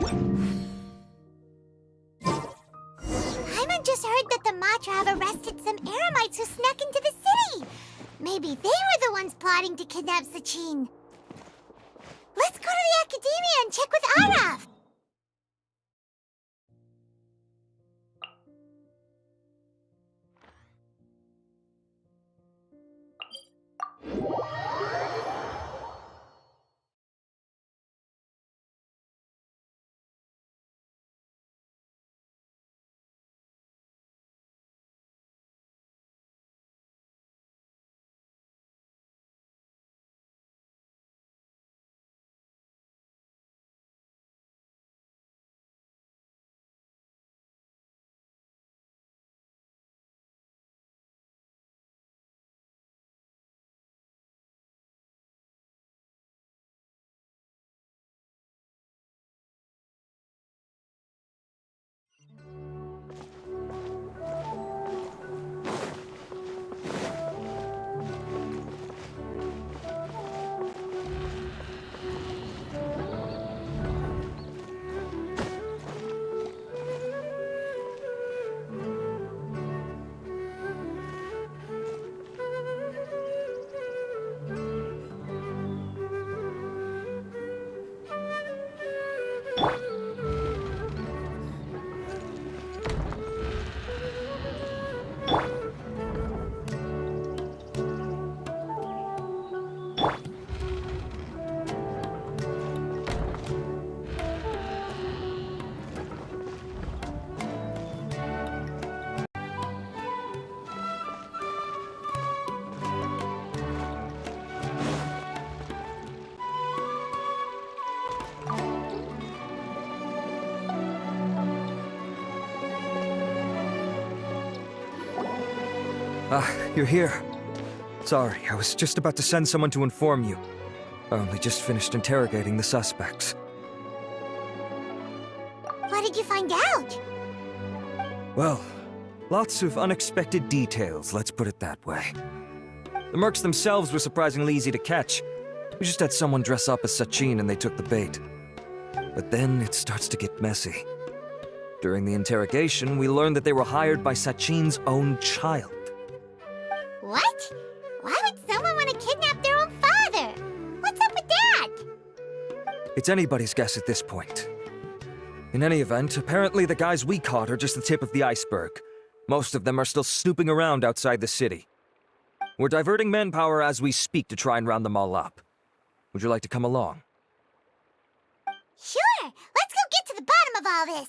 Paimon just heard that the Matra have arrested some Eremites who snuck into the city. Maybe they were the ones plotting to kidnap Sachin. Let's go to the Academia and check with Arav. You're here. Sorry, I was just about to send someone to inform you. I only just finished interrogating the suspects. What did you find out? Well, lots of unexpected details, let's put it that way. The mercs themselves were surprisingly easy to catch. We just had someone dress up as Sachin and they took the bait. But then it starts to get messy. During the interrogation, we learned that they were hired by Sachin's own child. What? Why would someone want to kidnap their own father? What's up with that? It's anybody's guess at this point. In any event, apparently the guys we caught are just the tip of the iceberg. Most of them are still snooping around outside the city. We're diverting manpower as we speak to try and round them all up. Would you like to come along? Sure! Let's go get to the bottom of all this!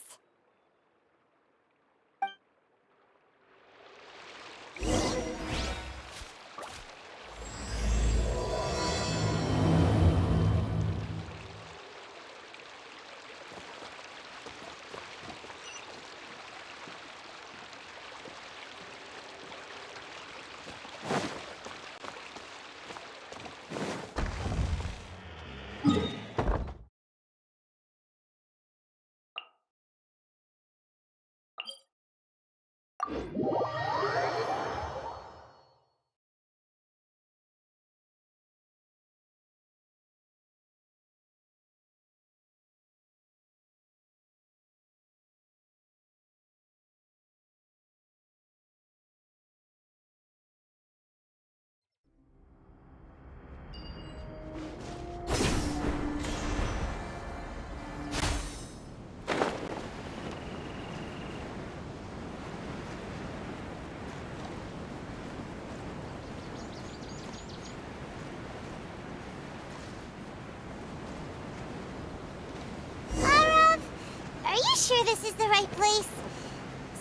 Sure this is the right place?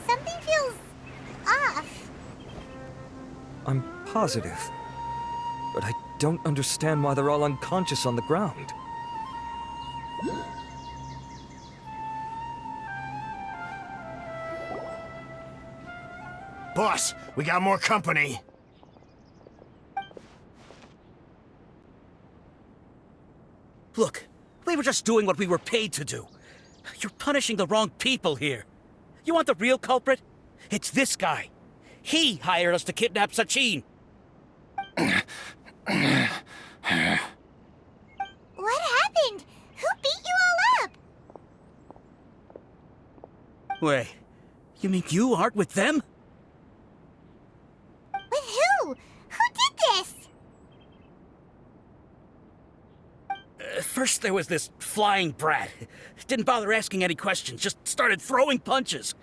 Something feels off. I'm positive. But I don't understand why they're all unconscious on the ground. Boss, we got more company. Look, we were just doing what we were paid to do. You're punishing the wrong people here. You want the real culprit? It's this guy. He hired us to kidnap Sachin. What happened? Who beat you all up? Wait, you mean you aren't with them? With who? Who did this? First there was this flying brat. Didn't bother asking any questions, just started throwing punches.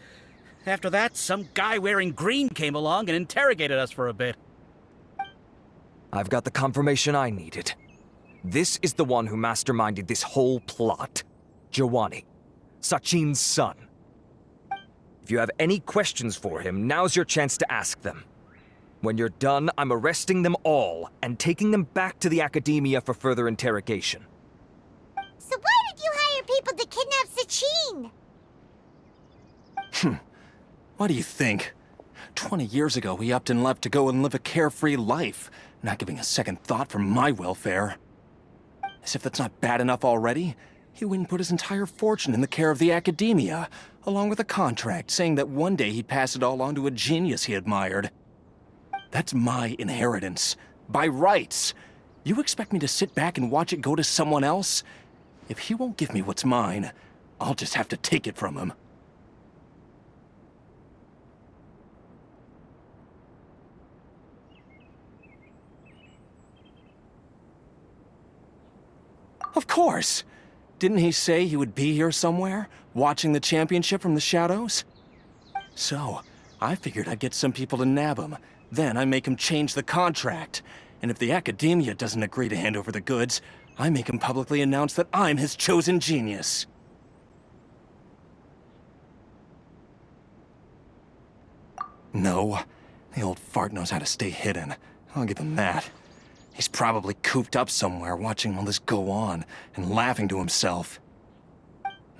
After that, some guy wearing green came along and interrogated us for a bit. I've got the confirmation I needed. This is the one who masterminded this whole plot. Giovanni, Sachin's son. If you have any questions for him, now's your chance to ask them. When you're done, I'm arresting them all and taking them back to the Academia for further interrogation. So why did you hire people to kidnap Sachin? What do you think? 20 years ago, he upped and left to go and live a carefree life, not giving a second thought for my welfare. As if that's not bad enough already, he went and put his entire fortune in the care of the Academia, along with a contract saying that one day he'd pass it all on to a genius he admired. That's my inheritance, by rights. You expect me to sit back and watch it go to someone else? If he won't give me what's mine, I'll just have to take it from him. Of course! Didn't he say he would be here somewhere, watching the championship from the shadows? So, I figured I'd get some people to nab him. Then I make him change the contract. And if the Academia doesn't agree to hand over the goods, I make him publicly announce that I'm his chosen genius. No, the old fart knows how to stay hidden. I'll give him that. He's probably cooped up somewhere watching all this go on and laughing to himself.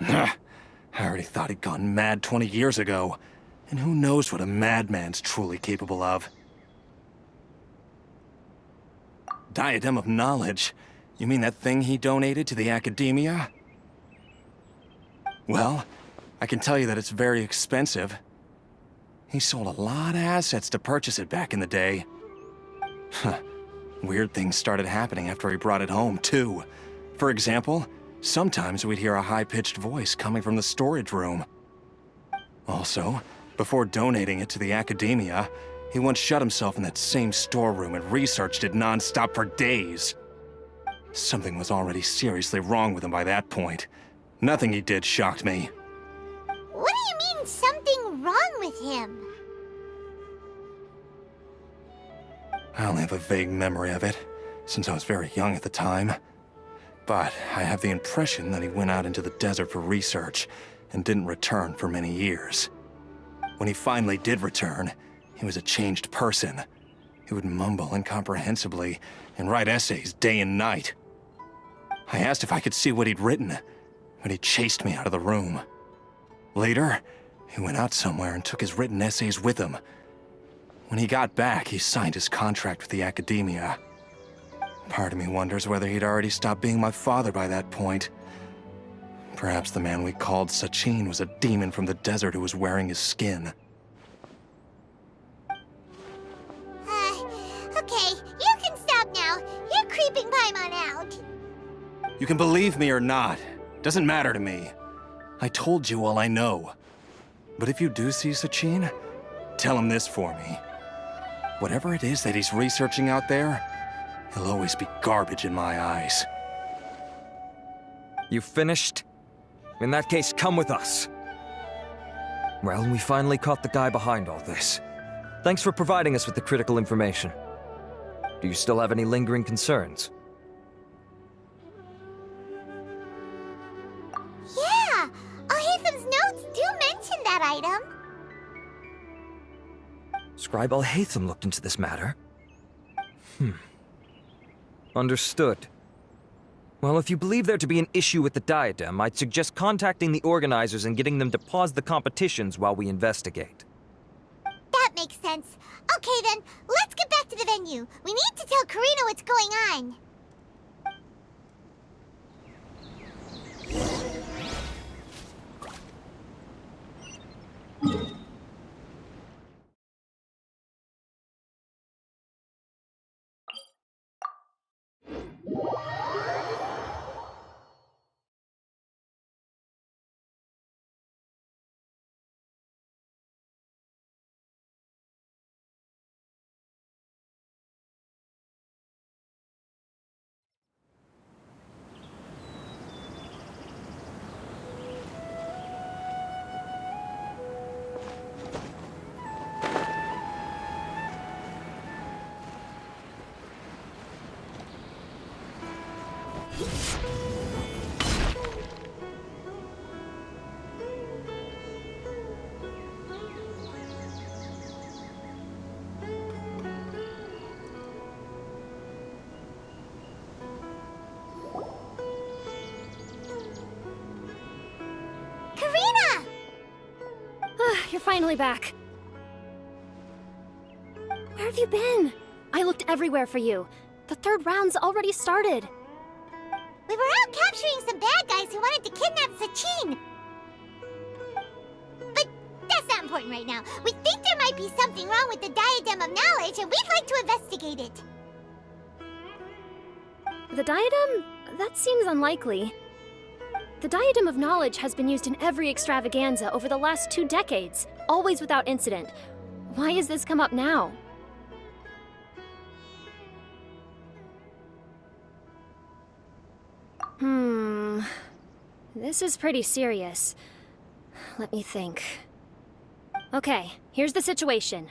I already thought he'd gone mad 20 years ago. And who knows what a madman's truly capable of. Diadem of Knowledge? You mean that thing he donated to the Academia? Well, I can tell you that it's very expensive. He sold a lot of assets to purchase it back in the day. Weird things started happening after he brought it home, too. For example, sometimes we'd hear a high-pitched voice coming from the storage room. Also, before donating it to the Academia, he once shut himself in that same storeroom and researched it non-stop for days. Something was already seriously wrong with him by that point. Nothing he did shocked me. What do you mean, something wrong with him? I only have a vague memory of it, since I was very young at the time. But I have the impression that he went out into the desert for research and didn't return for many years. When he finally did return, he was a changed person. He would mumble incomprehensibly and write essays day and night. I asked if I could see what he'd written, but he chased me out of the room. Later, he went out somewhere and took his written essays with him. When he got back, he signed his contract with the Academia. Part of me wonders whether he'd already stopped being my father by that point. Perhaps the man we called Sachin was a demon from the desert who was wearing his skin. Okay, you can stop now. You're creeping Paimon out. You can believe me or not. Doesn't matter to me. I told you all I know. But if you do see Sachin, tell him this for me. Whatever it is that he's researching out there, he'll always be garbage in my eyes. You finished? In that case, come with us. Well, we finally caught the guy behind all this. Thanks for providing us with the critical information. Do you still have any lingering concerns? Yeah, Alhaitham's notes do mention that item. Scribe Alhaitham looked into this matter. Understood. Well, if you believe there to be an issue with the diadem, I'd suggest contacting the organizers and getting them to pause the competitions while we investigate. That makes sense. Okay then, let's get back to the venue. We need to tell Karina what's going on. You're finally back. Where have you been? I looked everywhere for you. The third round's already started. We were out capturing some bad guys who wanted to kidnap Sachin. But that's not important right now. We think there might be something wrong with the Diadem of Knowledge, and we'd like to investigate it. The diadem? That seems unlikely. The Diadem of Knowledge has been used in every extravaganza over the last 2 decades, always without incident. Why has this come up now? This is pretty serious. Let me think. Okay, here's the situation.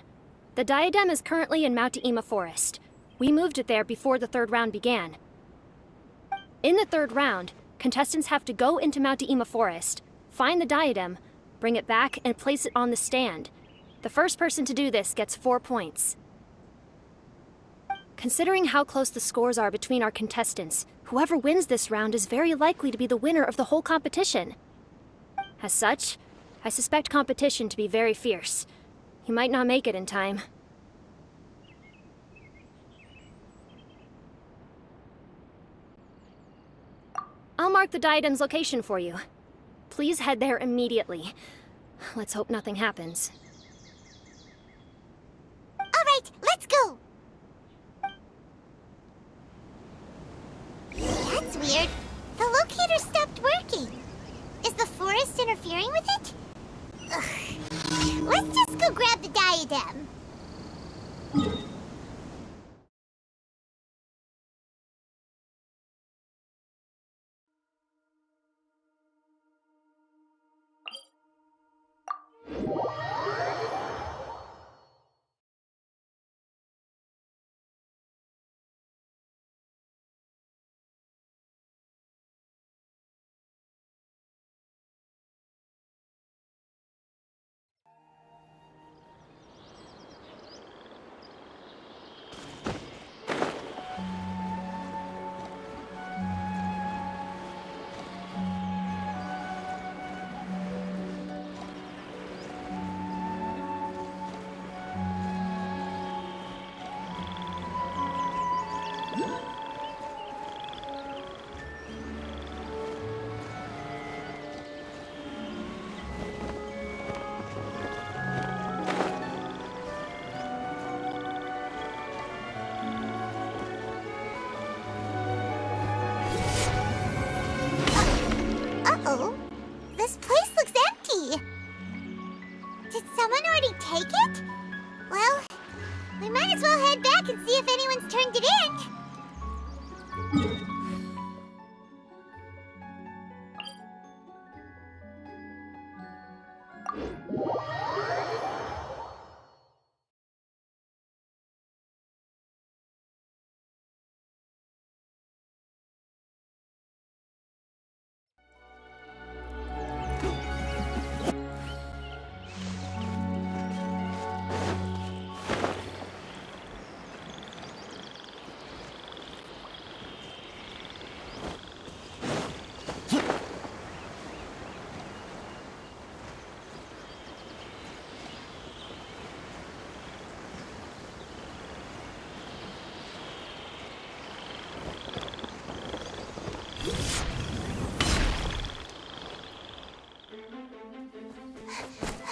The Diadem is currently in Mount Ima Forest. We moved it there before the third round began. In the third round, contestants have to go into Mount Ima Forest, find the Diadem, bring it back, and place it on the stand. The first person to do this gets 4 points. Considering how close the scores are between our contestants, whoever wins this round is very likely to be the winner of the whole competition. As such, I suspect competition to be very fierce. You might not make it in time. I'll mark the Diadem's location for you. Please head there immediately. Let's hope nothing happens. All right, let's go. That's weird. The locator stopped working. Is the forest interfering with it? Ugh. Let's just go grab the diadem. Uh-oh. This place looks empty. Did someone already take it? Well, we might as well head back and see if anyone's turned it in.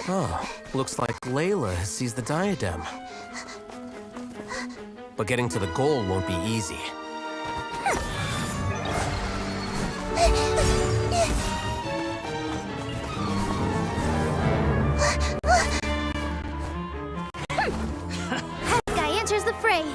Oh, looks like Layla has seized the diadem. But getting to the goal won't be easy. Guy enters the fray.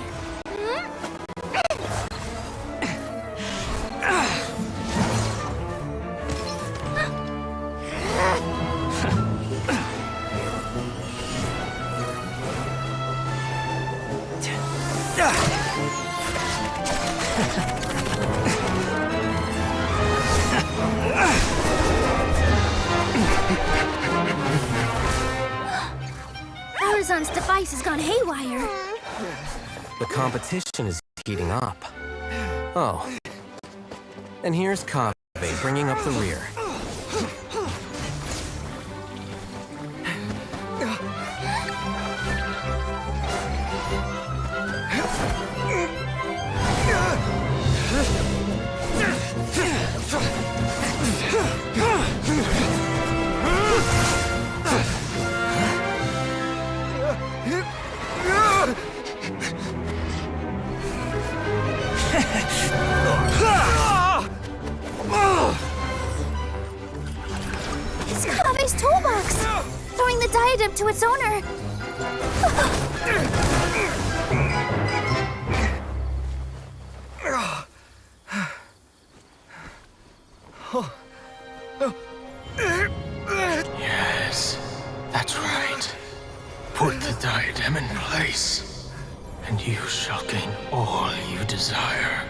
Arizon's device has gone haywire. The competition is heating up. Oh. And here's Kave bringing up the rear. toolbox! Throwing the diadem to its owner! Yes, that's right. Put the diadem in place, and you shall gain all you desire.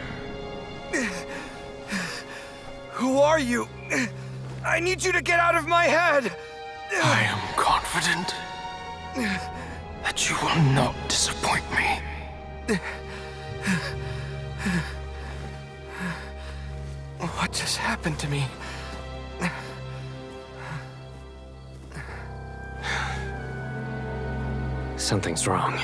Who are you? I need you to get out of my head! I am confident that you will not disappoint me. What just happened to me? Something's wrong.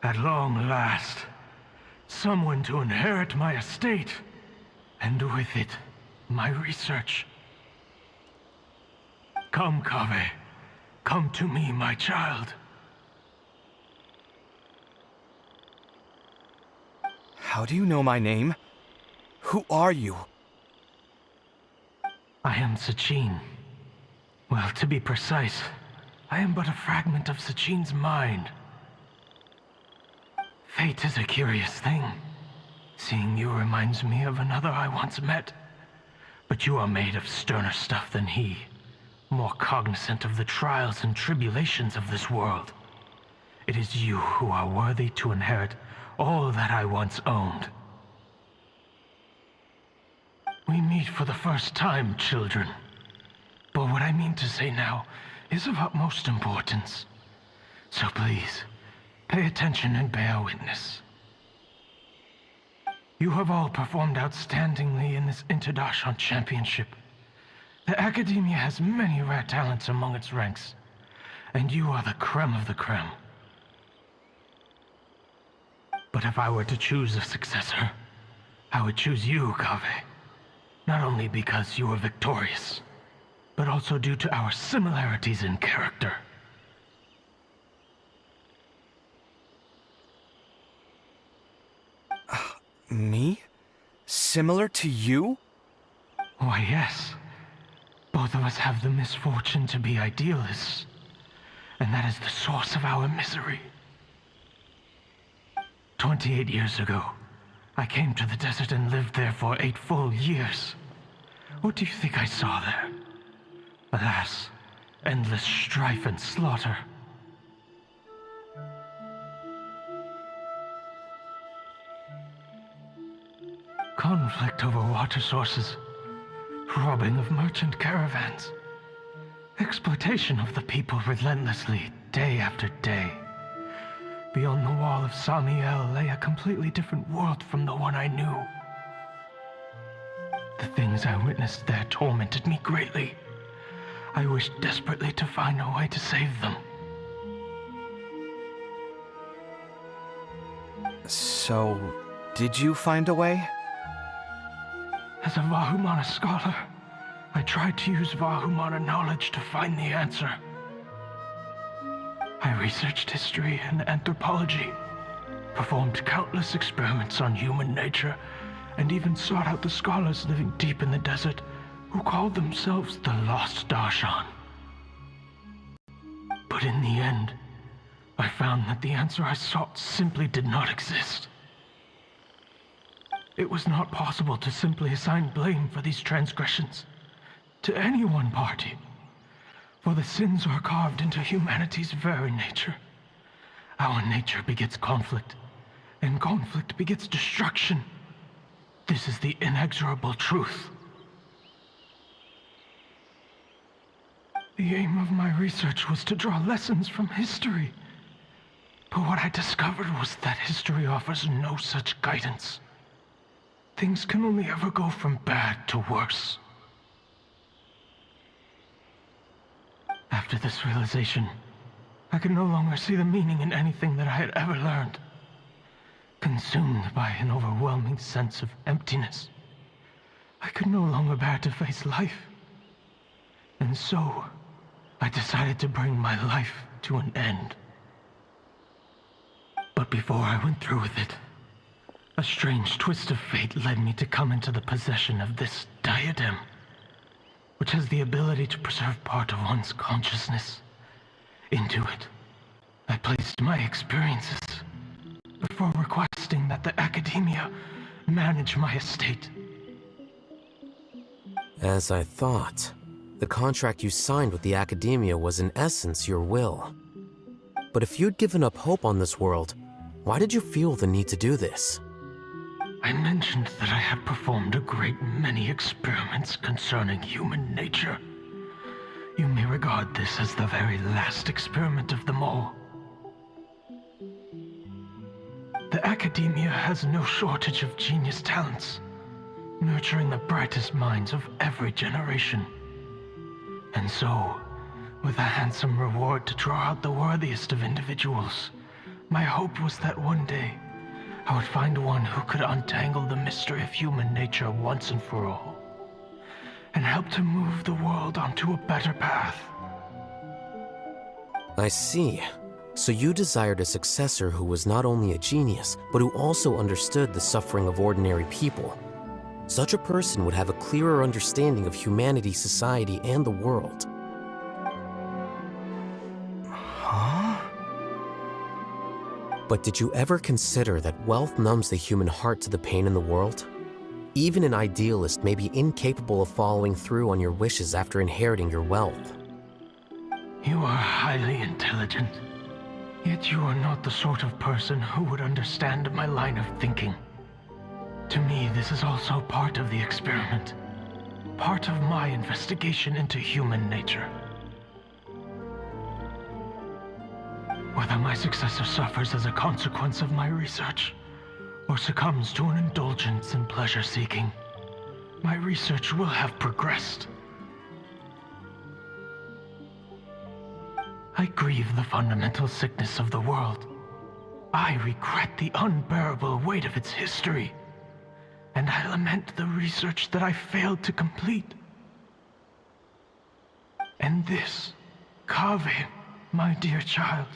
At long last, someone to inherit my estate, and with it, my research. Come, Kaveh. Come to me, my child. How do you know my name? Who are you? I am Sachin. Well, to be precise, I am but a fragment of Sachin's mind. Fate is a curious thing. Seeing you reminds me of another I once met. But you are made of sterner stuff than he, more cognizant of the trials and tribulations of this world. It is you who are worthy to inherit all that I once owned. We meet for the first time, children. But what I mean to say now is of utmost importance. So please, pay attention and bear witness. You have all performed outstandingly in this Interdarshan Championship. The Academia has many rare talents among its ranks, and you are the creme of the creme. But if I were to choose a successor, I would choose you, Kaveh. Not only because you were victorious, but also due to our similarities in character. Me? Similar to you? Why, yes. Both of us have the misfortune to be idealists, and that is the source of our misery. 28 years ago, I came to the desert and lived there for 8 full years. What do you think I saw there? Alas, endless strife and slaughter. Conflict over water sources, robbing of merchant caravans, exploitation of the people relentlessly, day after day. Beyond the wall of Samiel lay a completely different world from the one I knew. The things I witnessed there tormented me greatly. I wished desperately to find a way to save them. So, did you find a way? As a Vahumana scholar, I tried to use Vahumana knowledge to find the answer. I researched history and anthropology, performed countless experiments on human nature, and even sought out the scholars living deep in the desert who called themselves the Lost Darshan. But in the end, I found that the answer I sought simply did not exist. It was not possible to simply assign blame for these transgressions to any one party, for the sins are carved into humanity's very nature. Our nature begets conflict, and conflict begets destruction. This is the inexorable truth. The aim of my research was to draw lessons from history, but what I discovered was that history offers no such guidance. things can only ever go from bad to worse. After this realization, I could no longer see the meaning in anything that I had ever learned. Consumed by an overwhelming sense of emptiness, I could no longer bear to face life. And so, I decided to bring my life to an end. But before I went through with it, a strange twist of fate led me to come into the possession of this diadem, which has the ability to preserve part of one's consciousness. Into it, I placed my experiences before requesting that the Academia manage my estate. As I thought, the contract you signed with the Academia was in essence your will. But if you'd given up hope on this world, why did you feel the need to do this? I mentioned that I had performed a great many experiments concerning human nature. You may regard this as the very last experiment of them all. The Academia has no shortage of genius talents, nurturing the brightest minds of every generation. And so, with a handsome reward to draw out the worthiest of individuals, my hope was that one day, I would find one who could untangle the mystery of human nature once and for all, and help to move the world onto a better path. I see. So you desired a successor who was not only a genius, but who also understood the suffering of ordinary people. Such a person would have a clearer understanding of humanity, society, and the world. Huh? But did you ever consider that wealth numbs the human heart to the pain in the world? Even an idealist may be incapable of following through on your wishes after inheriting your wealth. You are highly intelligent, yet you are not the sort of person who would understand my line of thinking. To me, this is also part of the experiment, part of my investigation into human nature. Whether my successor suffers as a consequence of my research, or succumbs to an indulgence in pleasure-seeking, my research will have progressed. I grieve the fundamental sickness of the world. I regret the unbearable weight of its history, and I lament the research that I failed to complete. And this, Kaveh, my dear child,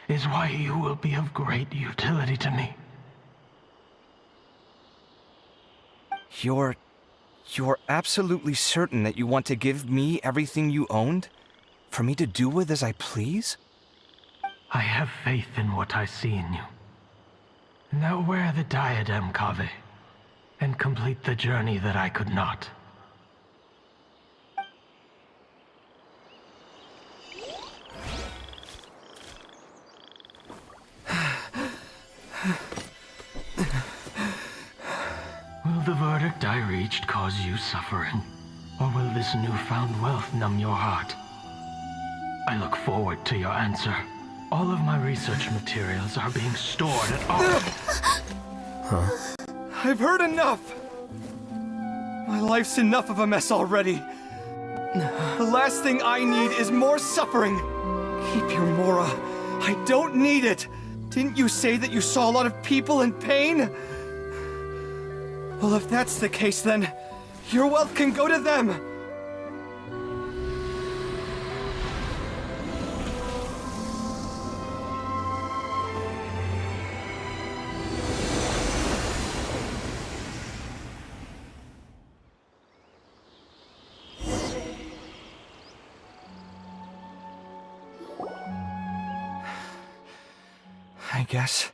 is why you will be of great utility to me. You're absolutely certain that you want to give me everything you owned? For me to do with as I please? I have faith in what I see in you. Now wear the diadem, Kaveh, and complete the journey that I could not. Will the verdict I reached cause you suffering? Or will this newfound wealth numb your heart? I look forward to your answer. All of my research materials are being stored at our... I've heard enough! My life's enough of a mess already. The last thing I need is more suffering. Keep your Mora. I don't need it. Didn't you say that you saw a lot of people in pain? Well, if that's the case, then your wealth can go to them. I guess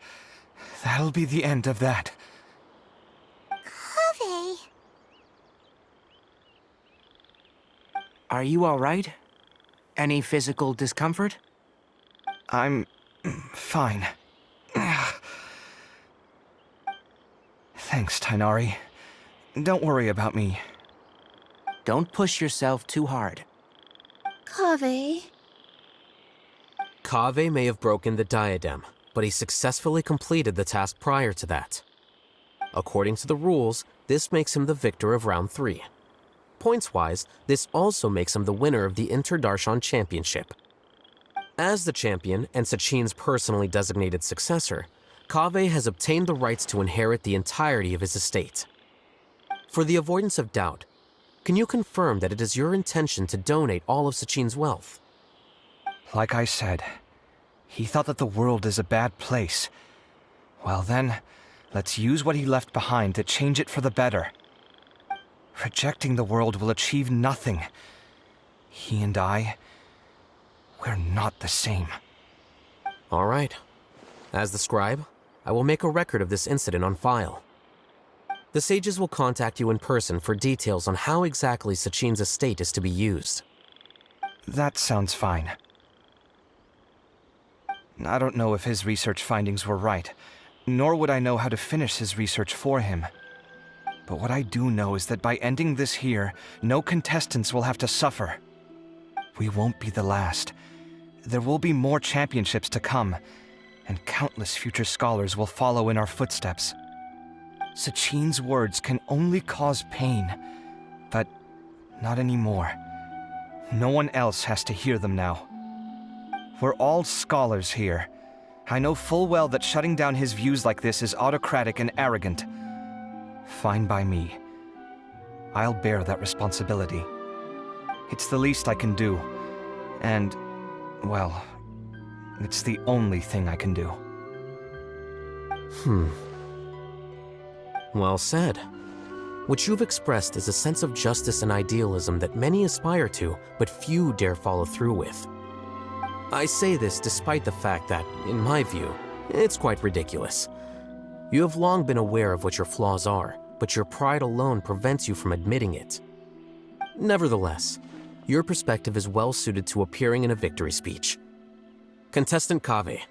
that'll be the end of that. Kaveh. Are you all right? Any physical discomfort? I'm fine. Thanks, Tainari. Don't worry about me. Don't push yourself too hard. Kaveh. Kaveh may have broken the diadem, but he successfully completed the task prior to that. According to the rules, this makes him the victor of round 3. Points-wise, this also makes him the winner of the Inter-Darshan Championship. As the champion and Sachin's personally designated successor, Kaveh has obtained the rights to inherit the entirety of his estate. For the avoidance of doubt, can you confirm that it is your intention to donate all of Sachin's wealth? Like I said, he thought that the world is a bad place. Well then, let's use what he left behind to change it for the better. Rejecting the world will achieve nothing. He and I, we're not the same. All right. As the scribe, I will make a record of this incident on file. The sages will contact you in person for details on how exactly Sachin's estate is to be used. That sounds fine. I don't know if his research findings were right, nor would I know how to finish his research for him. But what I do know is that by ending this here, no contestants will have to suffer. We won't be the last. There will be more championships to come, and countless future scholars will follow in our footsteps. Sachin's words can only cause pain, but not anymore. No one else has to hear them now. We're all scholars here. I know full well that shutting down his views like this is autocratic and arrogant. Fine by me. I'll bear that responsibility. It's the least I can do. And, well, it's the only thing I can do. Well said. What you've expressed is a sense of justice and idealism that many aspire to, but few dare follow through with. I say this despite the fact that, in my view, it's quite ridiculous. You have long been aware of what your flaws are, but your pride alone prevents you from admitting it. Nevertheless, your perspective is well suited to appearing in a victory speech. Contestant Kaveh,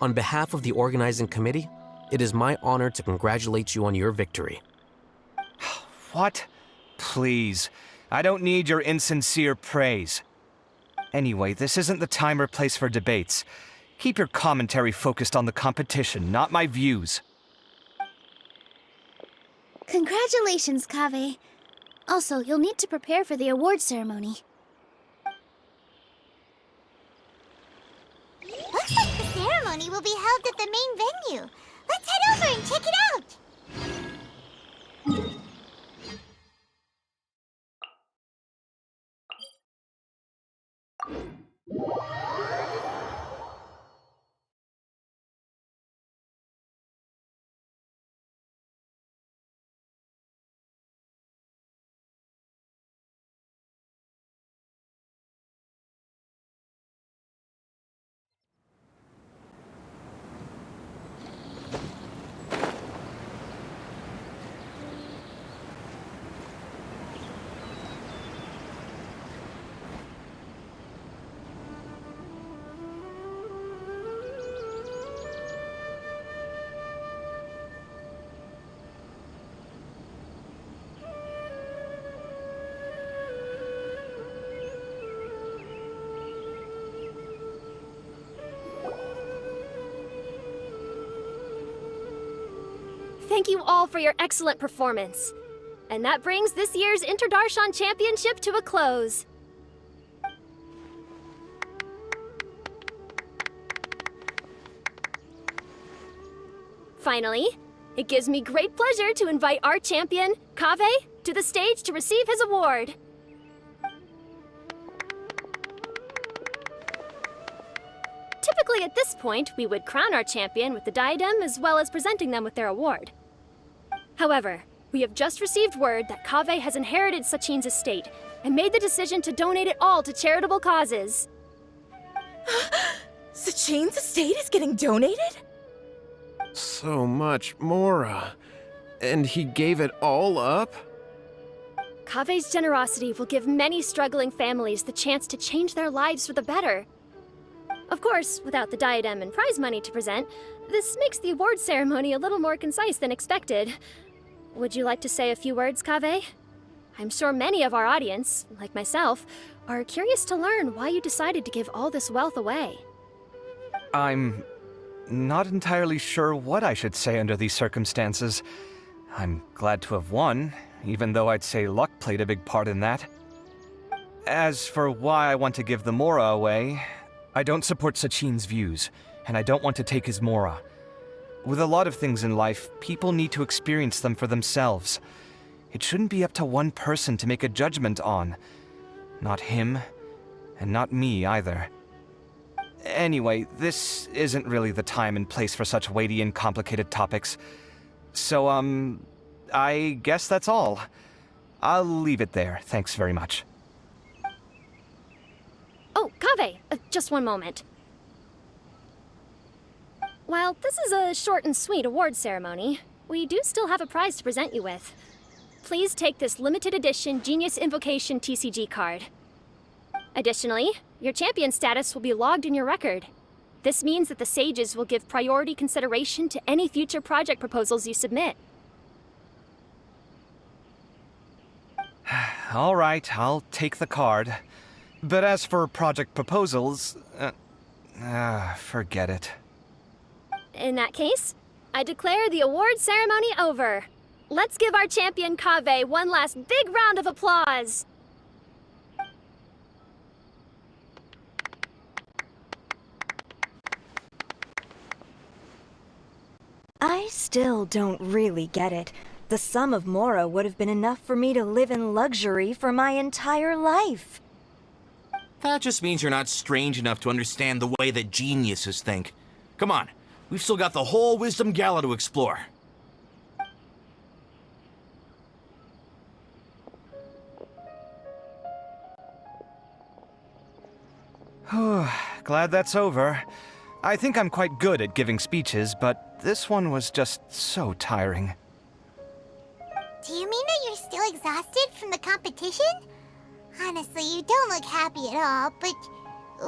on behalf of the organizing committee, it is my honor to congratulate you on your victory. What? Please. I don't need your insincere praise. Anyway, this isn't the time or place for debates. Keep your commentary focused on the competition, not my views. Congratulations, Kaveh. Also, you'll need to prepare for the award ceremony. Looks like the ceremony will be held at the main venue. Let's head over and check it out! Thank you all for your excellent performance. And that brings this year's Inter-Darshan Championship to a close. Finally, it gives me great pleasure to invite our champion, Kaveh, to the stage to receive his award. Typically at this point, we would crown our champion with the diadem as well as presenting them with their award. However, we have just received word that Kaveh has inherited Sachin's estate and made the decision to donate it all to charitable causes. Sachin's estate is getting donated? So much, Mora. And he gave it all up? Kaveh's generosity will give many struggling families the chance to change their lives for the better. Of course, without the diadem and prize money to present, this makes the award ceremony a little more concise than expected. Would you like to say a few words, Kaveh? I'm sure many of our audience, like myself, are curious to learn why you decided to give all this wealth away. I'm not entirely sure what I should say under these circumstances. I'm glad to have won, even though I'd say luck played a big part in that. As for why I want to give the Mora away, I don't support Sachin's views, and I don't want to take his Mora. With a lot of things in life, people need to experience them for themselves. It shouldn't be up to one person to make a judgment on. Not him, and not me either. Anyway, this isn't really the time and place for such weighty and complicated topics. So, I guess that's all. I'll leave it there, thanks very much. Oh, Kaveh, just one moment. While this is a short and sweet award ceremony, we do still have a prize to present you with. Please take this limited edition Genius Invocation TCG card. Additionally, your champion status will be logged in your record. This means that the Sages will give priority consideration to any future project proposals you submit. All right, I'll take the card. But as for project proposals, forget it. In that case, I declare the award ceremony over. Let's give our champion Kaveh one last big round of applause. I still don't really get it. The sum of Mora would have been enough for me to live in luxury for my entire life. That just means you're not strange enough to understand the way that geniuses think. Come on, we've still got the whole Wisdom Gala to explore. Glad that's over. I think I'm quite good at giving speeches, but this one was just so tiring. Do you mean that you're still exhausted from the competition? Honestly, you don't look happy at all, but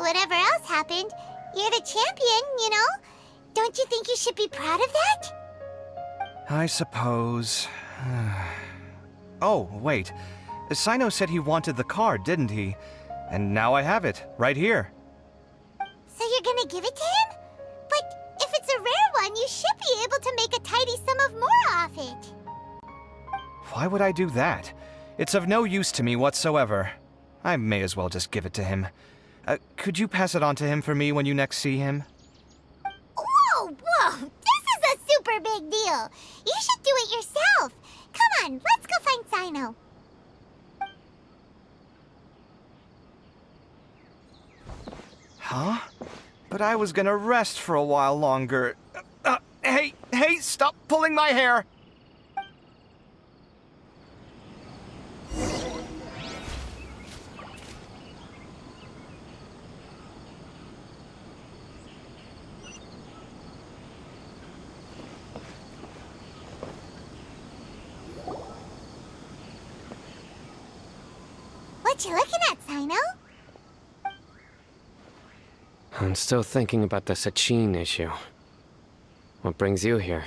whatever else happened, you're the champion, you know? Don't you think you should be proud of that? I suppose. Oh, wait. Sino said he wanted the card, didn't he? And now I have it, right here. So you're gonna give it to him? But if it's a rare one, you should be able to make a tidy sum of Mora off it. Why would I do that? It's of no use to me whatsoever. I may as well just give it to him. Could you pass it on to him for me when you next see him? Whoa! This is a super big deal. You should do it yourself. Come on, let's go find Sino. Huh? But I was gonna rest for a while longer. Hey, stop pulling my hair! What you looking at, Sino? I'm still thinking about the Sachin issue. What brings you here?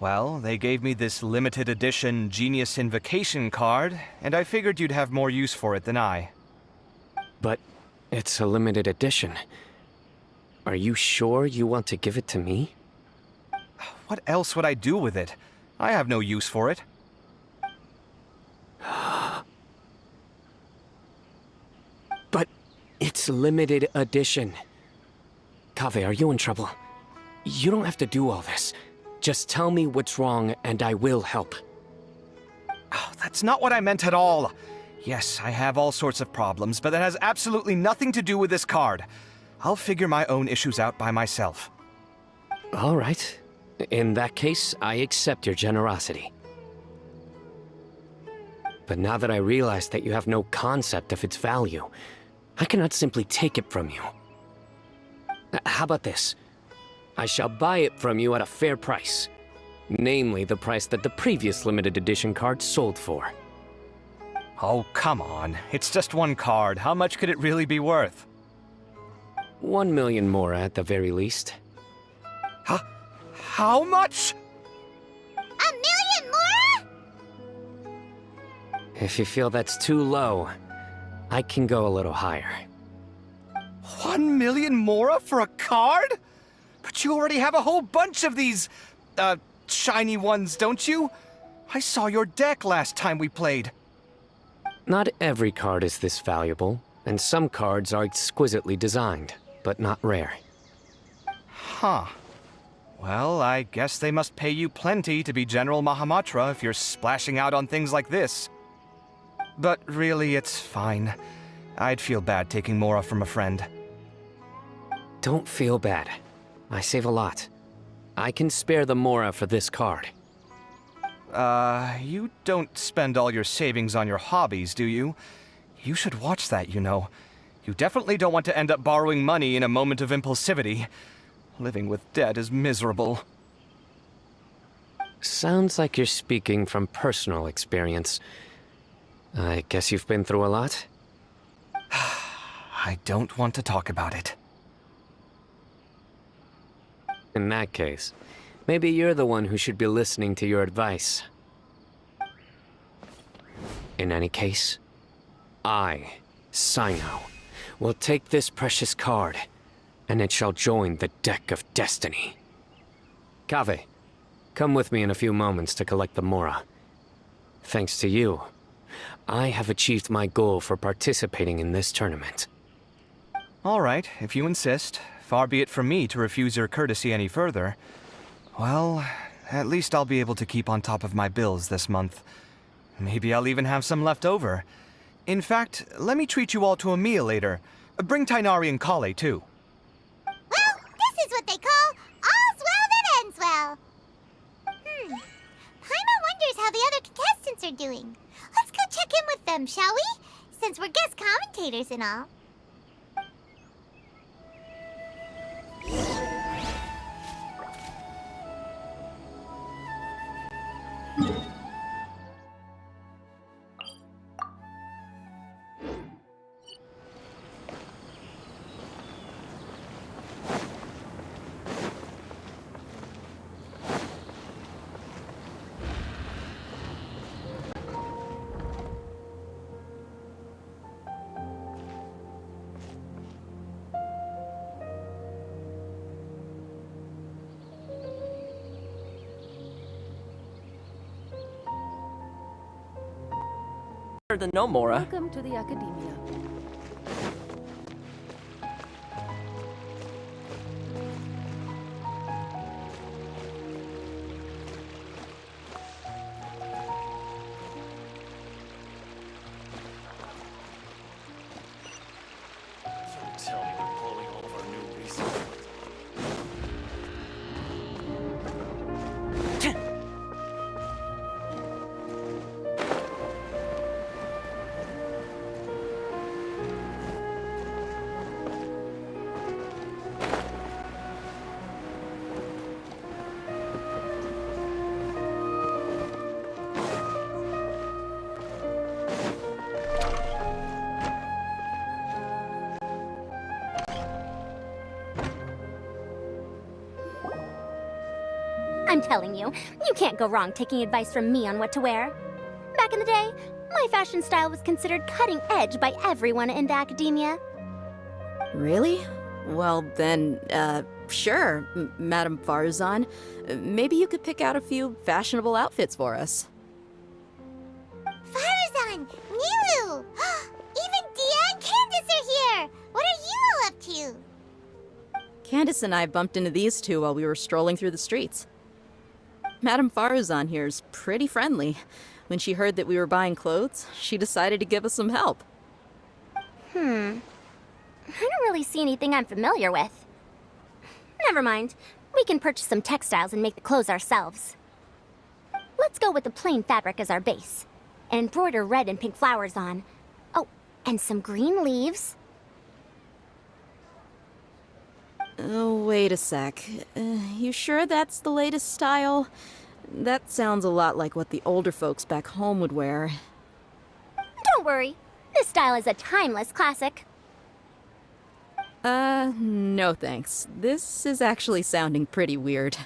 Well, they gave me this limited edition Genius Invocation card, and I figured you'd have more use for it than I. But it's a limited edition. Are you sure you want to give it to me? What else would I do with it? I have no use for it. But it's limited edition. Kaveh, are you in trouble? You don't have to do all this. Just tell me what's wrong and I will help. Oh, that's not what I meant at all. Yes, I have all sorts of problems, but that has absolutely nothing to do with this card. I'll figure my own issues out by myself. All right. In that case, I accept your generosity. But now that I realize that you have no concept of its value, I cannot simply take it from you. How about this? I shall buy it from you at a fair price. Namely, the price that the previous limited edition card sold for. Oh, come on. It's just one card. How much could it really be worth? 1 million more at the very least. How much? 1 million more? If you feel that's too low, I can go a little higher. 1 million more for a card? But you already have a whole bunch of these, shiny ones, don't you? I saw your deck last time we played. Not every card is this valuable, and some cards are exquisitely designed, but not rare. Huh. Well, I guess they must pay you plenty to be General Mahamatra if you're splashing out on things like this. But really, it's fine. I'd feel bad taking Mora from a friend. Don't feel bad. I save a lot. I can spare the Mora for this card. You don't spend all your savings on your hobbies, do you? You should watch that, you know. You definitely don't want to end up borrowing money in a moment of impulsivity. Living with debt is miserable. Sounds like you're speaking from personal experience. I guess you've been through a lot? I don't want to talk about it. In that case, maybe you're the one who should be listening to your advice. In any case, I, Sino, will take this precious card, and it shall join the deck of destiny. Kaveh, come with me in a few moments to collect the Mora. Thanks to you, I have achieved my goal for participating in this tournament. All right, if you insist. Far be it from me to refuse your courtesy any further. Well, at least I'll be able to keep on top of my bills this month. Maybe I'll even have some left over. In fact, let me treat you all to a meal later. Bring Tainari and Kale, too. Well, this is what they call all's well that ends well. Paimon wonders how the other contestants are doing. Let's go check in with them, shall we? Since we're guest commentators and all. The Nomora. Welcome to the Academia. Tell me they're blowing all of our new research. I'm telling you, you can't go wrong taking advice from me on what to wear. Back in the day, my fashion style was considered cutting edge by everyone in the academia. Really? Well, then, sure, Madame Farzan. Maybe you could pick out a few fashionable outfits for us. Farzan! Nilu! Even Dia and Candace are here! What are you all up to? Candace and I bumped into these two while we were strolling through the streets. Madame Farzan here's pretty friendly. When she heard that we were buying clothes, she decided to give us some help. I don't really see anything I'm familiar with. Never mind. We can purchase some textiles and make the clothes ourselves. Let's go with the plain fabric as our base. And embroider red and pink flowers on. Oh, and some green leaves. Oh, wait a sec. You sure that's the latest style? That sounds a lot like what the older folks back home would wear. Don't worry. This style is a timeless classic. No thanks. This is actually sounding pretty weird.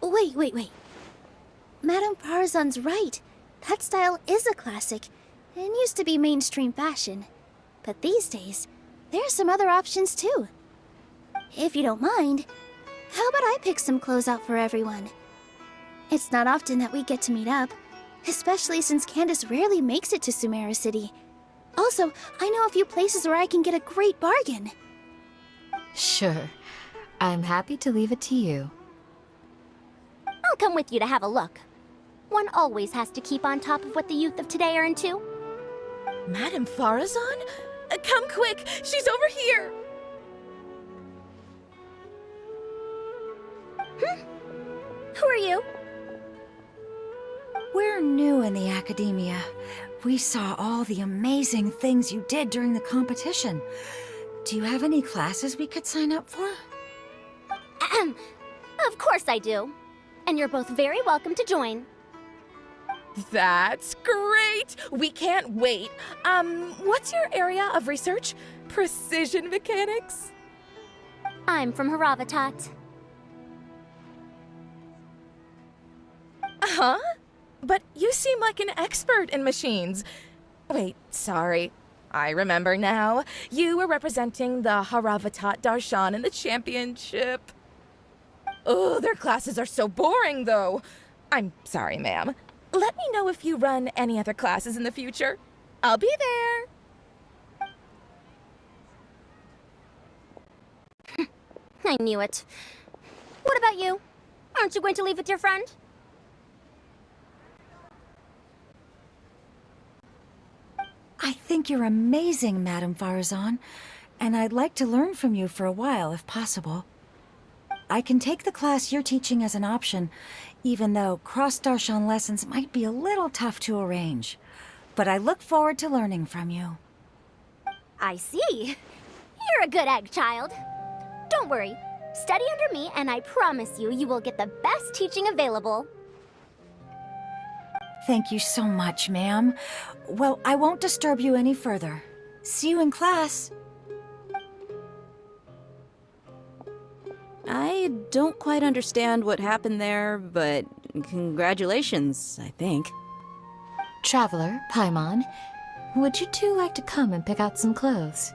Wait. Madame Farzan's right. That style is a classic, and used to be mainstream fashion. But these days, there are some other options too. If you don't mind, how about I pick some clothes out for everyone? It's not often that we get to meet up, especially since Candace rarely makes it to Sumeru City. Also, I know a few places where I can get a great bargain. Sure. I'm happy to leave it to you. I'll come with you to have a look. One always has to keep on top of what the youth of today are into. Madame Farazan? Come quick! She's over here! Who are you? We're new in the academia. We saw all the amazing things you did during the competition. Do you have any classes we could sign up for? Of course I do. And you're both very welcome to join. That's great! We can't wait. What's your area of research? Precision mechanics? I'm from Haravatat. Huh? But you seem like an expert in machines. Wait, sorry. I remember now. You were representing the Haravatat Darshan in the championship. Oh, their classes are so boring, though. I'm sorry, ma'am. Let me know if you run any other classes in the future. I'll be there. I knew it. What about you? Aren't you going to leave with your friend? I think you're amazing, Madame Farazan, and I'd like to learn from you for a while, if possible. I can take the class you're teaching as an option, even though cross-Darshan lessons might be a little tough to arrange. But I look forward to learning from you. I see. You're a good egg, child. Don't worry. Study under me, and I promise you, you will get the best teaching available. Thank you so much, ma'am. Well, I won't disturb you any further. See you in class. I don't quite understand what happened there, but congratulations, I think. Traveler, Paimon, would you two like to come and pick out some clothes?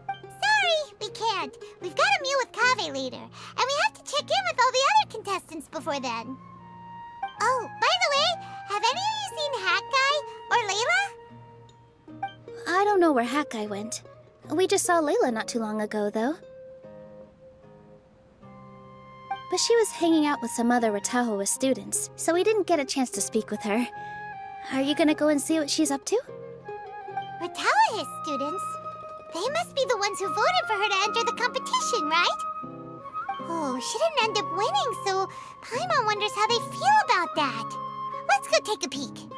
Sorry, we can't. We've got a meal with Kaveh later, and we have to check in with all the other contestants before then. Oh, by the way, have any of you seen Hakai or Layla? I don't know where Hakai went. We just saw Layla not too long ago, though. But she was hanging out with some other Ratahoa students, so we didn't get a chance to speak with her. Are you gonna go and see what she's up to? Ratahoa students? They must be the ones who voted for her to enter the competition, right? Oh, she didn't end up winning, so Paimon wonders how they feel about that. Let's go take a peek.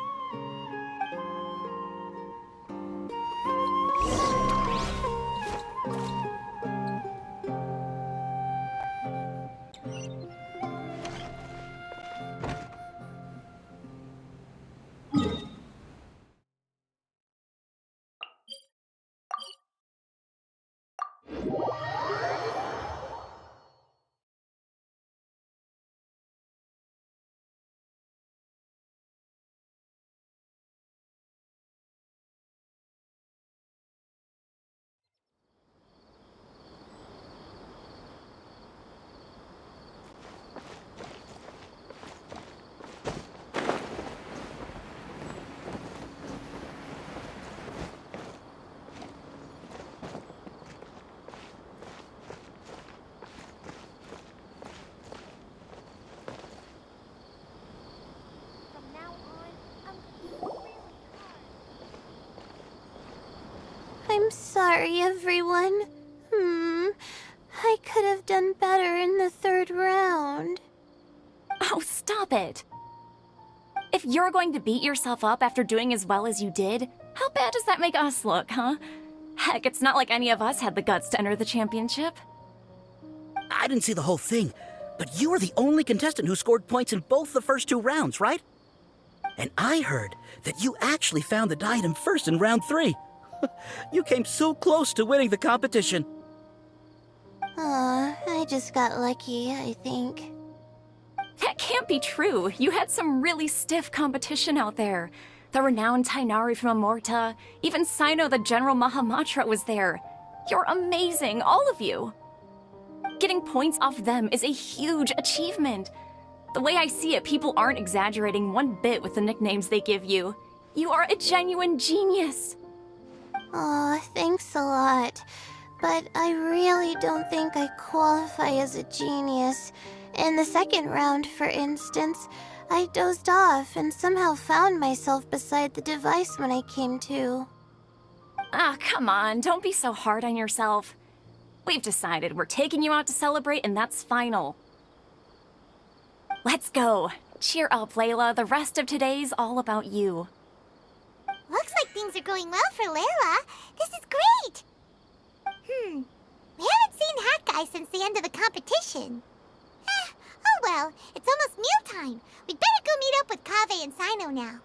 I'm sorry, everyone. I could have done better in the third round. Oh, stop it! If you're going to beat yourself up after doing as well as you did, how bad does that make us look, huh? Heck, it's not like any of us had the guts to enter the championship. I didn't see the whole thing, but you were the only contestant who scored points in both the first 2 rounds, right? And I heard that you actually found the diadem first in round 3. You came so close to winning the competition. I just got lucky, I think. That can't be true. You had some really stiff competition out there. The renowned Tainari from Amorta, even Sino the General Mahamatra was there. You're amazing, all of you. Getting points off them is a huge achievement. The way I see it, people aren't exaggerating one bit with the nicknames they give you. You are a genuine genius. Aw, thanks a lot. But I really don't think I qualify as a genius. In the second round, for instance, I dozed off and somehow found myself beside the device when I came to. Ah, come on, don't be so hard on yourself. We've decided we're taking you out to celebrate, and that's final. Let's go. Cheer up, Layla. The rest of today's all about you. Looks like things are going well for Layla. This is great! We haven't seen Hat Guy since the end of the competition. Oh well, it's almost mealtime. We'd better go meet up with Kaveh and Sino now.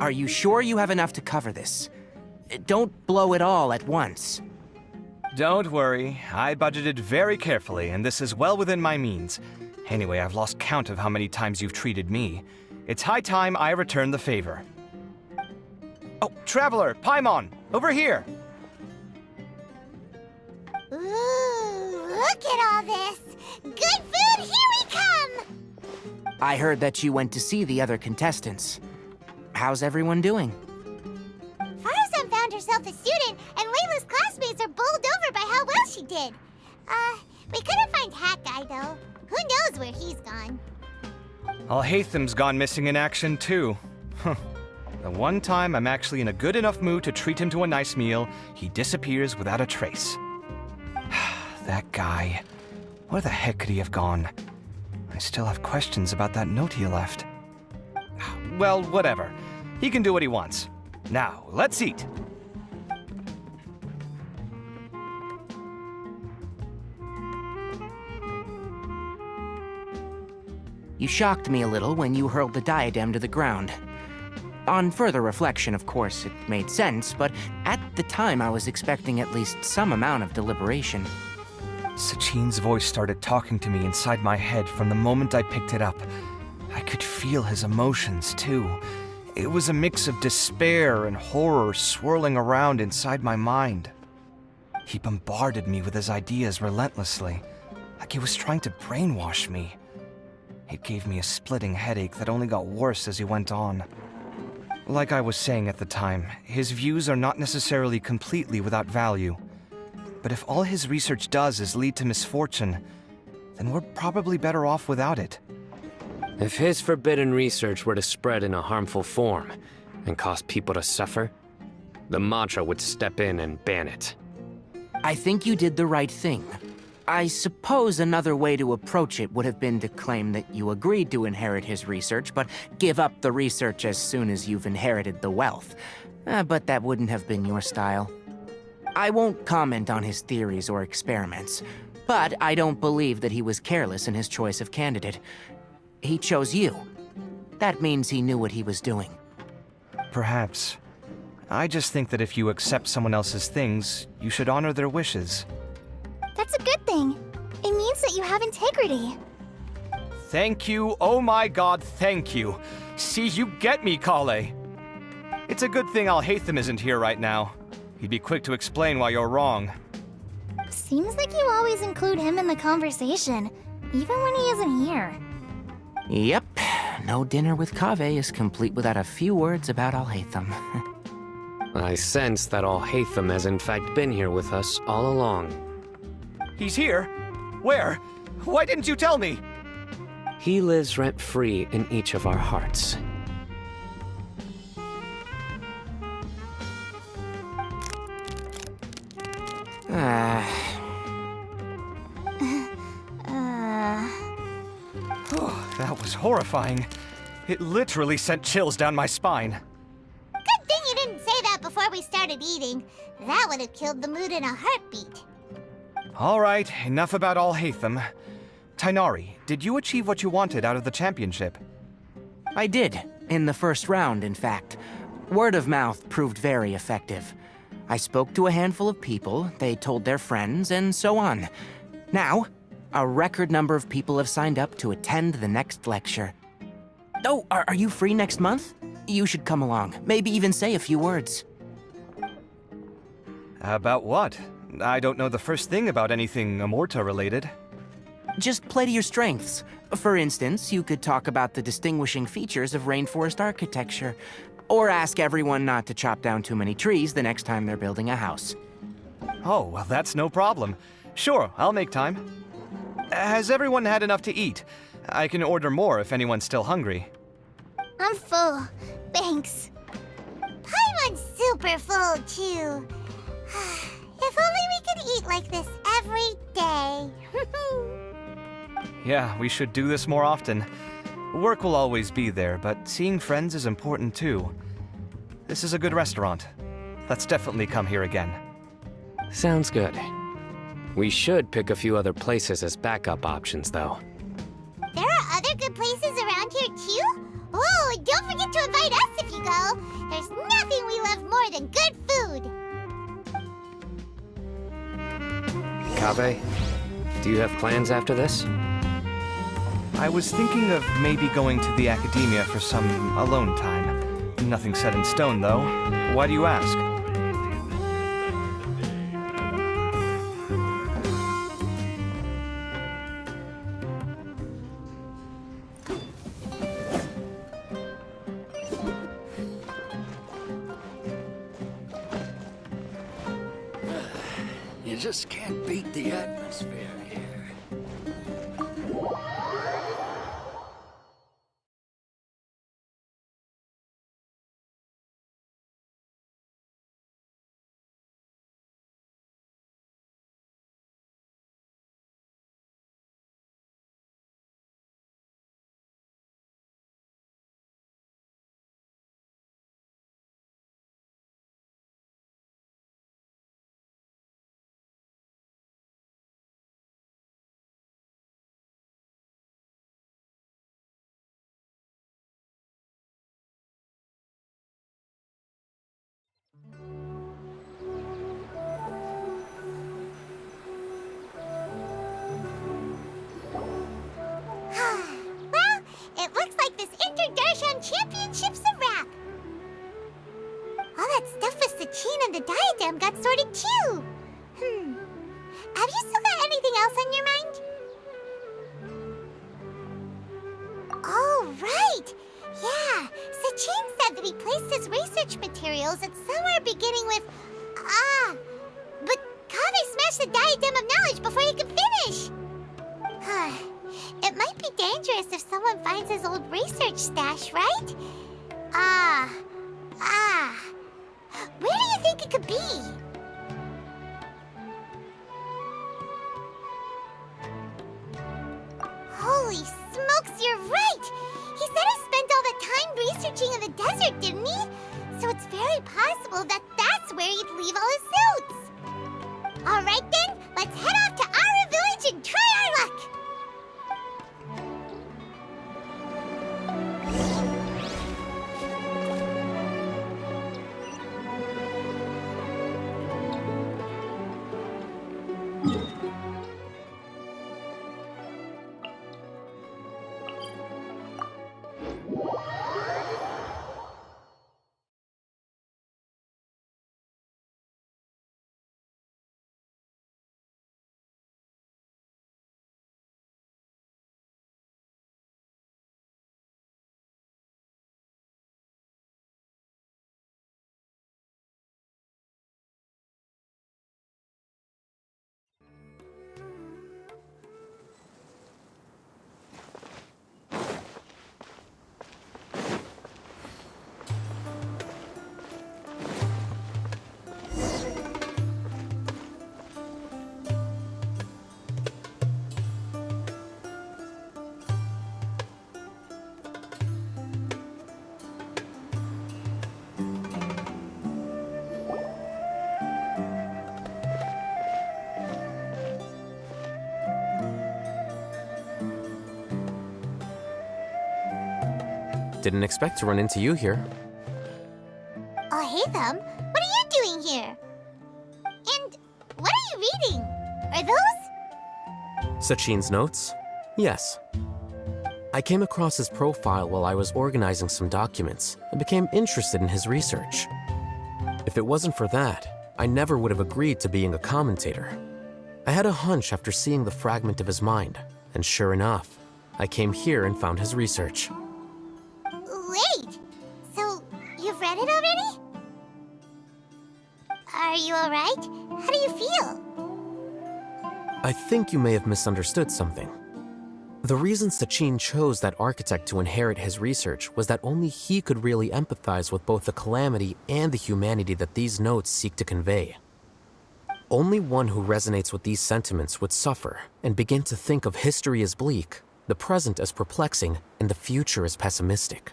Are you sure you have enough to cover this? Don't blow it all at once. Don't worry, I budgeted very carefully, and this is well within my means. Anyway, I've lost count of how many times you've treated me. It's high time I return the favor. Oh, Traveler, Paimon, over here! Ooh, look at all this! Good food, here we come! I heard that you went to see the other contestants. How's everyone doing? Faruzan found herself a student, and Layla's classmates are bowled over by how well she did. We couldn't find Hat Guy, though. Who knows where he's gone? Al-Haytham's gone missing in action, too. The one time I'm actually in a good enough mood to treat him to a nice meal, he disappears without a trace. That guy. Where the heck could he have gone? I still have questions about that note he left. Well, whatever. He can do what he wants. Now, let's eat. You shocked me a little when you hurled the diadem to the ground. On further reflection, of course, it made sense, but at the time I was expecting at least some amount of deliberation. Sachin's voice started talking to me inside my head from the moment I picked it up. I could feel his emotions, too. It was a mix of despair and horror swirling around inside my mind. He bombarded me with his ideas relentlessly, like he was trying to brainwash me. It gave me a splitting headache that only got worse as he went on. Like I was saying at the time, his views are not necessarily completely without value. But if all his research does is lead to misfortune, then we're probably better off without it. If his forbidden research were to spread in a harmful form and cause people to suffer, the Mantra would step in and ban it. I think you did the right thing. I suppose another way to approach it would have been to claim that you agreed to inherit his research, but give up the research as soon as you've inherited the wealth. But that wouldn't have been your style. I won't comment on his theories or experiments, but I don't believe that he was careless in his choice of candidate. He chose you. That means he knew what he was doing. Perhaps. I just think that if you accept someone else's things, you should honor their wishes. That's a good thing. It means that you have integrity. Thank you, oh my god, thank you. See, you get me, Kale. It's a good thing Alhaitham isn't here right now. He'd be quick to explain why you're wrong. Seems like you always include him in the conversation, even when he isn't here. Yep, no dinner with Kaveh is complete without a few words about Alhaitham. I sense that Alhaitham has in fact been here with us all along. He's here? Where? Why didn't you tell me? He lives rent-free in each of our hearts. That was horrifying. It literally sent chills down my spine. Good thing you didn't say that before we started eating. That would have killed the mood in a heartbeat. All right, enough about Alhaitham. Tighnari, did you achieve what you wanted out of the championship? I did, in the first round, in fact. Word of mouth proved very effective. I spoke to a handful of people, they told their friends, and so on. Now, a record number of people have signed up to attend the next lecture. Oh, are you free next month? You should come along, maybe even say a few words. About what? I don't know the first thing about anything Amorta-related. Just play to your strengths. For instance, you could talk about the distinguishing features of rainforest architecture, or ask everyone not to chop down too many trees the next time they're building a house. Oh, well, that's no problem. Sure, I'll make time. Has everyone had enough to eat? I can order more if anyone's still hungry. I'm full. Thanks. Paimon's super full, too. If only we could eat like this every day. Yeah, we should do this more often. Work will always be there, but seeing friends is important too. This is a good restaurant. Let's definitely come here again. Sounds good. We should pick a few other places as backup options, though. There are other good places around here, too? Oh, and don't forget to invite us if you go. There's nothing we love more than good food. Kaveh, do you have plans after this? I was thinking of maybe going to the academia for some alone time. Nothing set in stone, though. Why do you ask? You just can't beat the atmosphere here. Well, it looks like this Inter-Darshan Championship's a wrap. All that stuff with Sachin and the diadem got sorted too. Have you still got anything else on your mind? Oh, right. Yeah, Sachin said that he placed his research materials at somewhere beginning with but Kaveh smashed the diadem of knowledge before he could finish. It might be dangerous if someone finds his old research stash, right? Where do you think it could be? Holy smokes, you're right! He said he spent all the time researching in the desert, didn't he? So it's very possible that that's where he'd leave all his suits. All right then, let's head off to Aru Village and try our luck! Didn't expect to run into you here. Oh, hey, Thumb. What are you doing here? And what are you reading? Are those? Sachin's notes? Yes. I came across his profile while I was organizing some documents and became interested in his research. If it wasn't for that, I never would have agreed to being a commentator. I had a hunch after seeing the fragment of his mind, and sure enough, I came here and found his research. Wait! So, you've read it already? Are you alright? How do you feel? I think you may have misunderstood something. The reason Sachin chose that architect to inherit his research was that only he could really empathize with both the calamity and the humanity that these notes seek to convey. Only one who resonates with these sentiments would suffer and begin to think of history as bleak, the present as perplexing, and the future as pessimistic.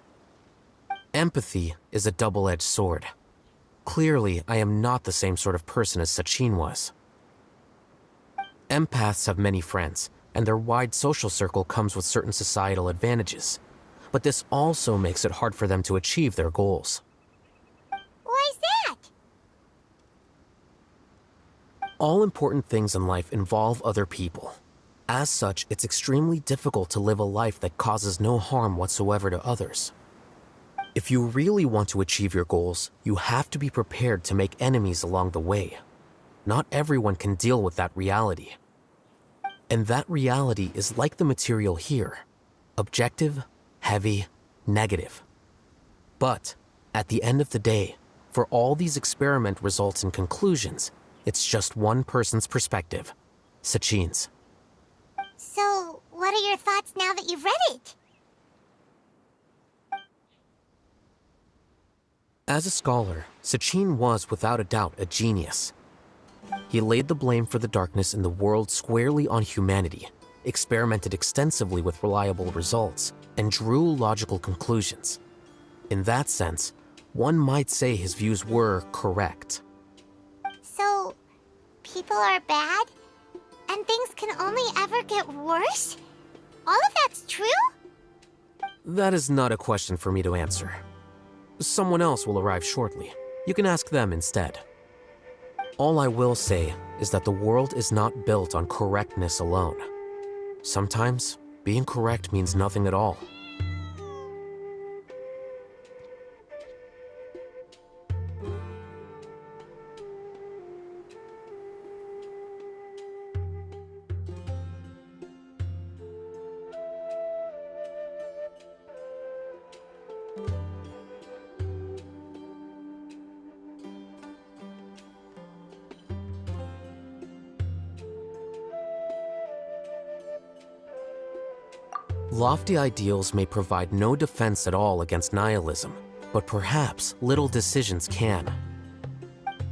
Empathy is a double-edged sword. Clearly, I am not the same sort of person as Sachin was. Empaths have many friends, and their wide social circle comes with certain societal advantages. But this also makes it hard for them to achieve their goals. Why's that? All important things in life involve other people. As such, it's extremely difficult to live a life that causes no harm whatsoever to others. If you really want to achieve your goals, you have to be prepared to make enemies along the way. Not everyone can deal with that reality. And that reality is like the material here. Objective, heavy, negative. But, at the end of the day, for all these experiment results and conclusions, it's just one person's perspective, Sachin's. So, what are your thoughts now that you've read it? As a scholar, Sachin was without a doubt a genius. He laid the blame for the darkness in the world squarely on humanity, experimented extensively with reliable results, and drew logical conclusions. In that sense, one might say his views were correct. So, people are bad? And things can only ever get worse? All of that's true? That is not a question for me to answer. Someone else will arrive shortly. You can ask them instead. All I will say is that the world is not built on correctness alone. Sometimes, being correct means nothing at all. Lofty ideals may provide no defense at all against nihilism, but perhaps little decisions can.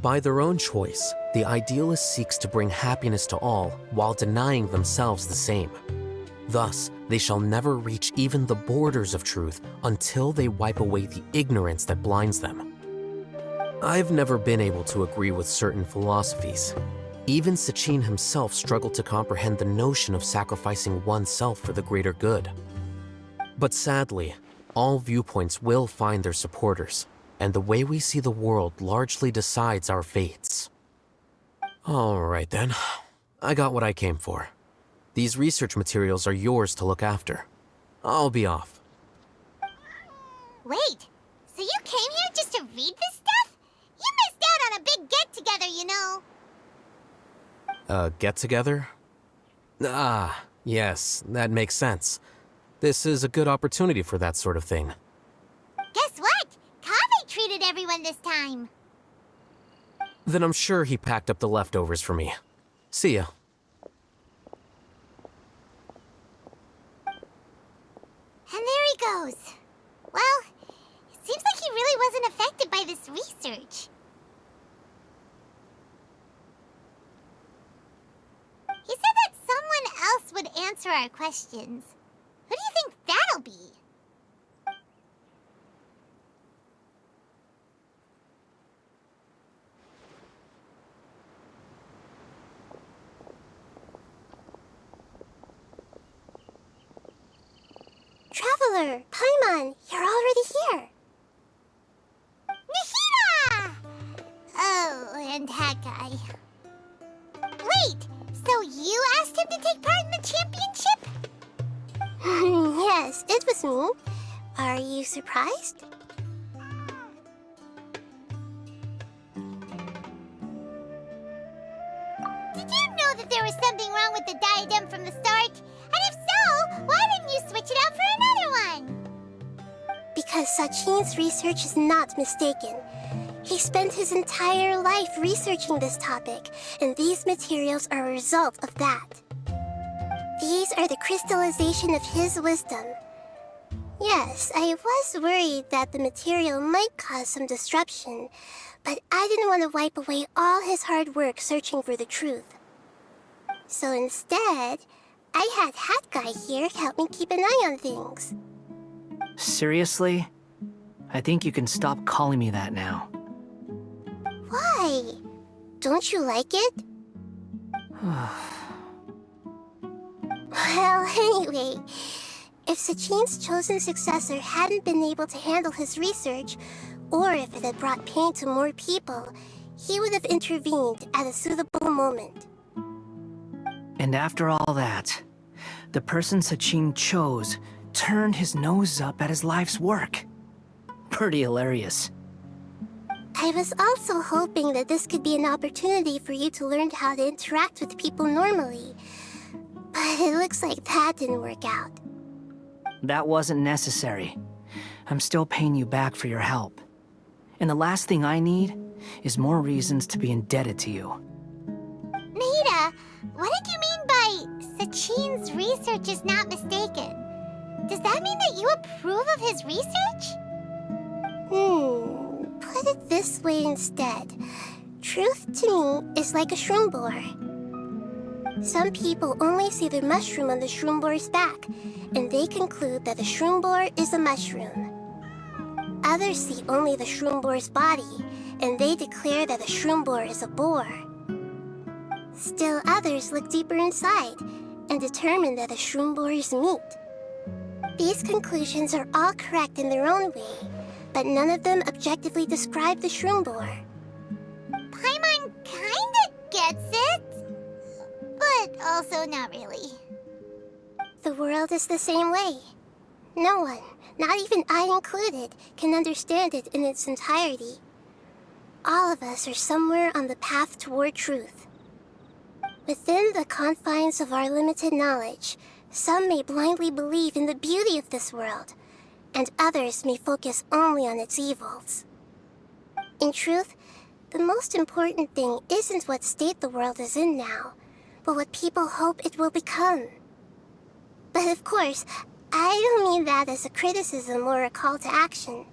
By their own choice, the idealist seeks to bring happiness to all while denying themselves the same. Thus, they shall never reach even the borders of truth until they wipe away the ignorance that blinds them. I've never been able to agree with certain philosophies. Even Sachin himself struggled to comprehend the notion of sacrificing oneself for the greater good. But sadly, all viewpoints will find their supporters, and the way we see the world largely decides our fates. All right then, I got what I came for. These research materials are yours to look after. I'll be off. Wait, so you came here just to read this stuff? You missed out on a big get-together, you know. Get-together? Ah, yes, that makes sense. This is a good opportunity for that sort of thing. Guess what? Kaveh treated everyone this time. Then I'm sure he packed up the leftovers for me. See ya. And there he goes. Well, it seems like he really wasn't affected by this research. He said that someone else would answer our questions. Who do you think that'll be? Traveler, Traveler, Paimon, you're already here. Nahida! Oh, and that guy. Wait, so you asked him to take part in the championship? Yes, it was me. Are you surprised? Did you know that there was something wrong with the diadem from the start? And if so, why didn't you switch it out for another one? Because Sachin's research is not mistaken. He spent his entire life researching this topic, and these materials are a result of that. These are the crystallization of his wisdom. Yes, I was worried that the material might cause some disruption, but I didn't want to wipe away all his hard work searching for the truth. So instead, I had Hat Guy here help me keep an eye on things. Seriously? I think you can stop calling me that now. Why? Don't you like it? Well, anyway, if Sachin's chosen successor hadn't been able to handle his research, or if it had brought pain to more people, he would have intervened at a suitable moment. And after all that, the person Sachin chose turned his nose up at his life's work. Pretty hilarious. I was also hoping that this could be an opportunity for you to learn how to interact with people normally. But it looks like that didn't work out. That wasn't necessary. I'm still paying you back for your help. And the last thing I need is more reasons to be indebted to you. Nahida, what did you mean by Sachin's research is not mistaken? Does that mean that you approve of his research? Put it this way instead. Truth to me is like a shroom boar. Some people only see the mushroom on the shroom boar's back, and they conclude that the shroom boar is a mushroom. Others see only the shroom boar's body, and they declare that the shroom boar is a boar. Still others look deeper inside, and determine that the shroom boar is meat. These conclusions are all correct in their own way, but none of them objectively describe the shroom boar. Paimon kinda gets it, but also not really. The world is the same way. No one, not even I included, can understand it in its entirety. All of us are somewhere on the path toward truth. Within the confines of our limited knowledge, some may blindly believe in the beauty of this world, and others may focus only on its evils. In truth, the most important thing isn't what state the world is in now, but what people hope it will become. But of course, I don't mean that as a criticism or a call to action.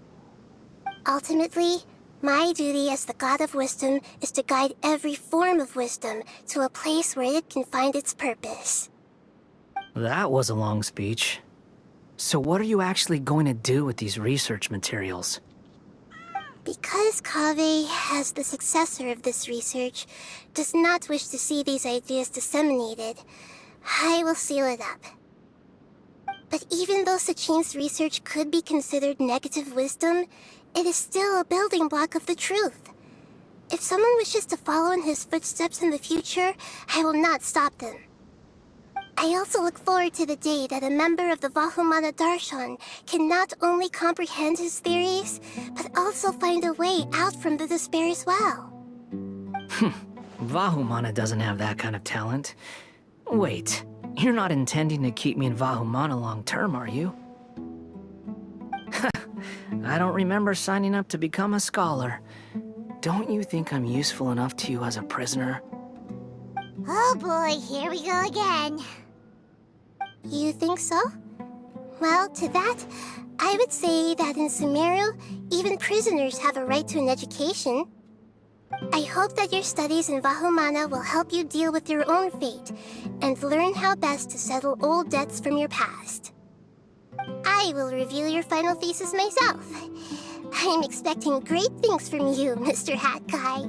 Ultimately, my duty as the God of Wisdom is to guide every form of wisdom to a place where it can find its purpose. That was a long speech. So what are you actually going to do with these research materials? Because Kaveh, as the successor of this research, does not wish to see these ideas disseminated, I will seal it up. But even though Sachin's research could be considered negative wisdom, it is still a building block of the truth. If someone wishes to follow in his footsteps in the future, I will not stop them. I also look forward to the day that a member of the Vahumana Darshan can not only comprehend his theories, but also find a way out from the despair as well. Vahumana doesn't have that kind of talent. Wait, you're not intending to keep me in Vahumana long term, are you? I don't remember signing up to become a scholar. Don't you think I'm useful enough to you as a prisoner? Oh boy, here we go again. You think so? Well, to that, I would say that in Sumeru, even prisoners have a right to an education. I hope that your studies in Vahumana will help you deal with your own fate, and learn how best to settle old debts from your past. I will review your final thesis myself. I'm expecting great things from you, Mr. Hat Guy.